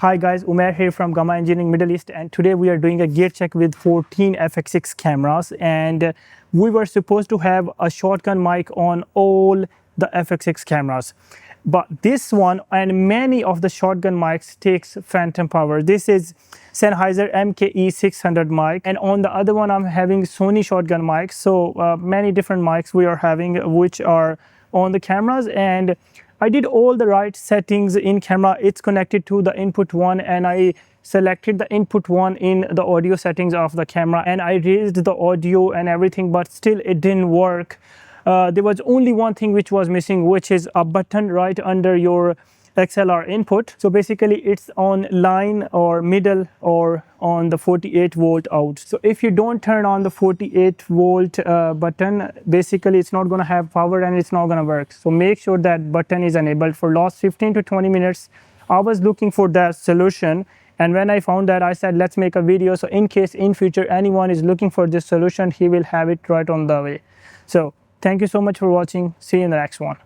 Hi guys, Umair here from Gamma Engineering Middle East, and today we are doing a gear check with 14 fx6 cameras, and we were supposed to have a shotgun mic on all the fx6 cameras, but this one and many of the shotgun mics takes phantom power. This is Sennheiser MKE600 mic, and on the other one I'm having Sony shotgun mics. So many different mics we are having which are on the cameras, and I did all the right settings in camera. It's connected to the input one, and I selected the input one in the audio settings of the camera, and I raised the audio and everything, but still it didn't work. There was only one thing which was missing, which is a button right under your XLR input. So basically it's on line or middle or on the 48 volt out. So if you don't turn on the 48 volt button, basically it's not going to have power and it's not going to work. So make sure that button is enabled. For last 15 to 20 minutes I was looking for that solution, and when I found that, I said let's make a video, so in case in future anyone is looking for this solution, he will have it right on the way. So thank you so much for watching. See you in the next one.